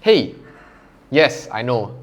Hey, yes, I know.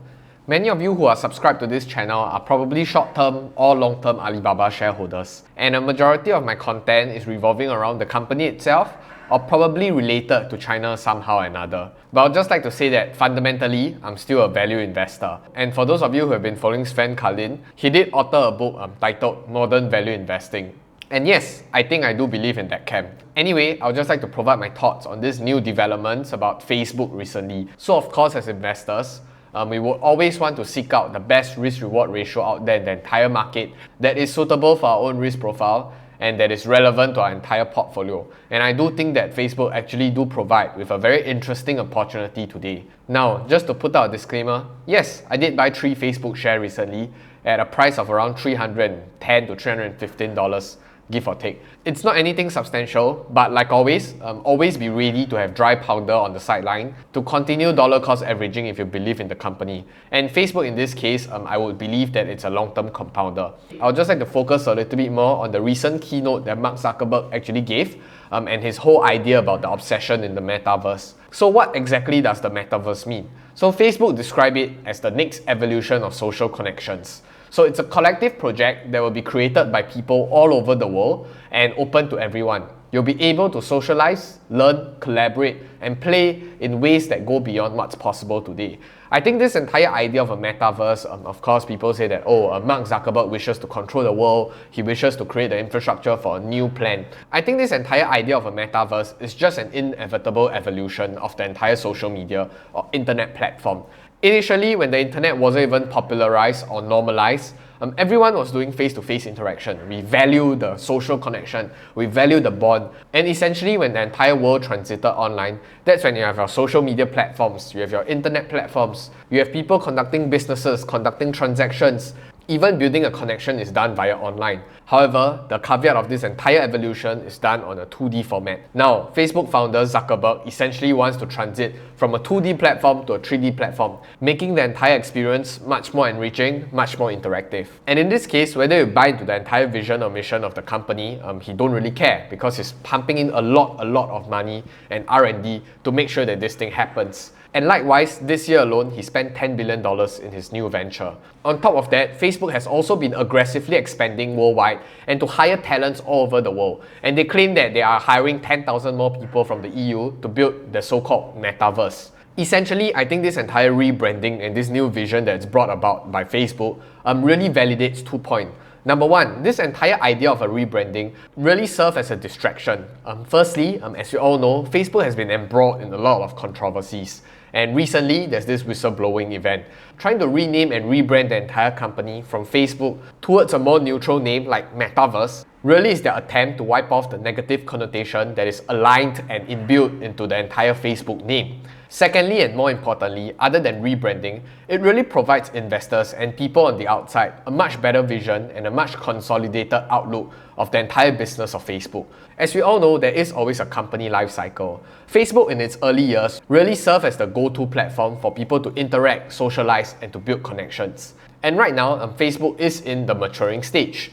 Many of you who are subscribed to this channel are probably short-term or long-term Alibaba shareholders, and a majority of my content is revolving around the company itself or probably related to China somehow or another. But I'd just like to say that fundamentally, I'm still a value investor. And for those of you who have been following Sven Kalin, he did author a book titled Modern Value Investing. And yes, I think I do believe in that camp. Anyway, I would just like to provide my thoughts on these new developments about Facebook recently. So of course, as investors, we would always want to seek out the best risk-reward ratio out there in the entire market that is suitable for our own risk profile and that is relevant to our entire portfolio. And I do think that Facebook actually do provide with a very interesting opportunity today. Now, just to put out a disclaimer, yes, I did buy 3 Facebook shares recently at a price of around $310 to $315. Give or take. It's not anything substantial, but like always, always be ready to have dry powder on the sideline to continue dollar cost averaging if you believe in the company. And Facebook in this case, I would believe that it's a long-term compounder. I would just like to focus a little bit more on the recent keynote that Mark Zuckerberg actually gave and his whole idea about the obsession in the Metaverse. So what exactly does the Metaverse mean? So Facebook described it as the next evolution of social connections. So it's a collective project that will be created by people all over the world and open to everyone. You'll be able to socialize, learn, collaborate, and play in ways that go beyond what's possible today. I think this entire idea of a metaverse, of course, people say that, Mark Zuckerberg wishes to control the world, he wishes to create the infrastructure for a new plan. I think this entire idea of a metaverse is just an inevitable evolution of the entire social media or internet platform. Initially, when the internet wasn't even popularized or normalized, everyone was doing face-to-face interaction. We value the social connection, we value the bond, and essentially when the entire world transited online, that's when you have your social media platforms, you have your internet platforms, you have people conducting businesses, conducting transactions. Even building a connection is done via online. However, the caveat of this entire evolution is done on a 2D format. Now, Facebook founder Zuckerberg essentially wants to transit from a 2D platform to a 3D platform, making the entire experience much more enriching, much more interactive. And in this case, whether you buy into the entire vision or mission of the company, he don't really care because he's pumping in a lot of money and R&D to make sure that this thing happens. And likewise, this year alone, he spent $10 billion in his new venture. On top of that, Facebook has also been aggressively expanding worldwide and to hire talents all over the world. And they claim that they are hiring 10,000 more people from the EU to build the so-called Metaverse. Essentially, I think this entire rebranding and this new vision that's brought about by Facebook really validates 2 points. Number one, this entire idea of a rebranding really serves as a distraction. Firstly, as you all know, Facebook has been embroiled in a lot of controversies. And recently, there's this whistleblowing event. Trying to rename and rebrand the entire company from Facebook towards a more neutral name like Metaverse really is their attempt to wipe off the negative connotation that is aligned and imbued into the entire Facebook name. Secondly, and more importantly, other than rebranding, it really provides investors and people on the outside a much better vision and a much consolidated outlook of the entire business of Facebook. As we all know, there is always a company life cycle. Facebook in its early years really served as the go-to platform for people to interact, socialize, and to build connections. And right now, Facebook is in the maturing stage.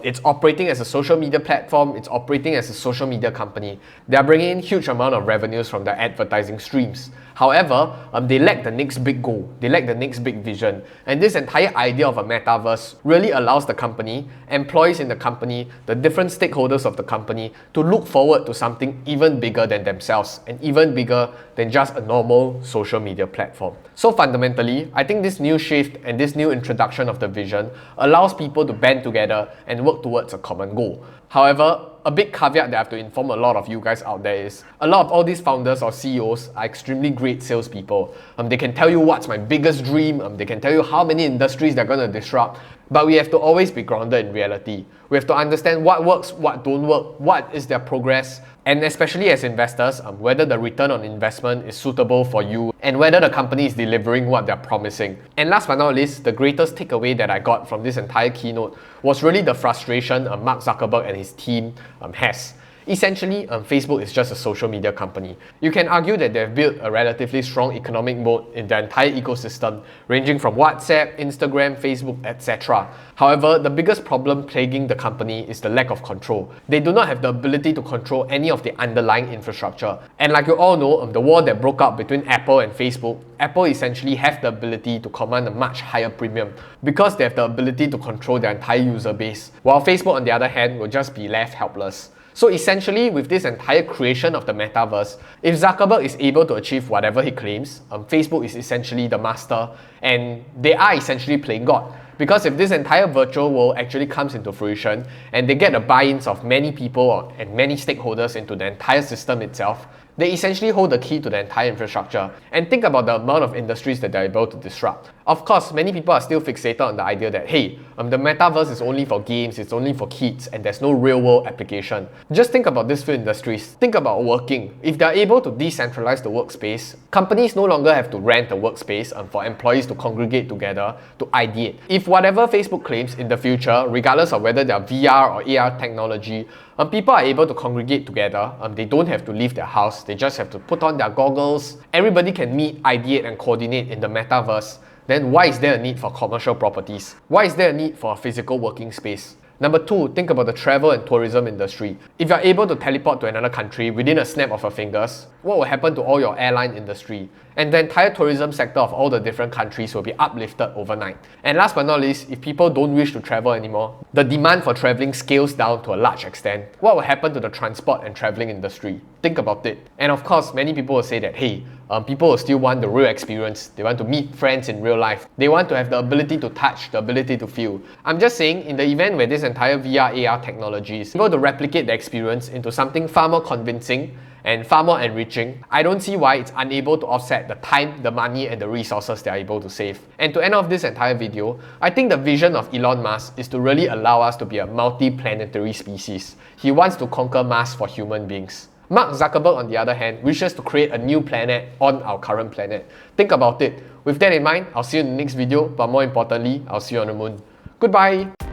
It's operating as a social media platform, it's operating as a social media company. They are bringing in huge amount of revenues from their advertising streams. However, they lack the next big goal, they lack the next big vision. And this entire idea of a metaverse really allows the company, employees in the company, the different stakeholders of the company to look forward to something even bigger than themselves and even bigger than just a normal social media platform. So fundamentally, I think this new shift and this new introduction of the vision allows people to band together and work towards a common goal. However, a big caveat that I have to inform a lot of you guys out there is a lot of all these founders or CEOs are extremely great salespeople. They can tell you what's my biggest dream, they can tell you how many industries they're going to disrupt, but we have to always be grounded in reality. We have to understand what works, what don't work, what is their progress, and especially as investors, whether the return on investment is suitable for you and whether the company is delivering what they're promising. And last but not least, the greatest takeaway that I got from this entire keynote was really the frustration Mark Zuckerberg and his team has. Essentially, Facebook is just a social media company. You can argue that they've built a relatively strong economic moat in their entire ecosystem, ranging from WhatsApp, Instagram, Facebook, etc. However, the biggest problem plaguing the company is the lack of control. They do not have the ability to control any of the underlying infrastructure. And like you all know, the war that broke out between Apple and Facebook, Apple essentially have the ability to command a much higher premium because they have the ability to control their entire user base, while Facebook on the other hand will just be left helpless. So essentially, with this entire creation of the metaverse, if Zuckerberg is able to achieve whatever he claims, Facebook is essentially the master and they are essentially playing God. Because if this entire virtual world actually comes into fruition and they get the buy-ins of many people and many stakeholders into the entire system itself, they essentially hold the key to the entire infrastructure. And think about the amount of industries that they're able to disrupt. Of course, many people are still fixated on the idea that, hey, the metaverse is only for games, it's only for kids, and there's no real-world application. Just think about these few industries. Think about working. If they're able to decentralize the workspace, companies no longer have to rent a workspace for employees to congregate together to ideate. If whatever Facebook claims in the future, regardless of whether they're VR or AR technology, people are able to congregate together. They don't have to leave their house. They just have to put on their goggles. Everybody can meet, ideate, and coordinate in the metaverse. Then why is there a need for commercial properties? Why is there a need for a physical working space? Number two, think about the travel and tourism industry. If you're able to teleport to another country within a snap of your fingers, what will happen to all your airline industry? And the entire tourism sector of all the different countries will be uplifted overnight. And last but not least, if people don't wish to travel anymore, the demand for traveling scales down to a large extent. What will happen to the transport and traveling industry? Think about it. And of course, many people will say that, hey, people will still want the real experience. They want to meet friends in real life. They want to have the ability to touch, the ability to feel. I'm just saying, in the event where this entire VR, AR technology is able to replicate the experience into something far more convincing and far more enriching, I don't see why it's unable to offset the time, the money, and the resources they are able to save. And to end off this entire video, I think the vision of Elon Musk is to really allow us to be a multi-planetary species. He wants to conquer Mars for human beings. Mark Zuckerberg, on the other hand, wishes to create a new planet on our current planet. Think about it. With that in mind, I'll see you in the next video, but more importantly, I'll see you on the moon. Goodbye!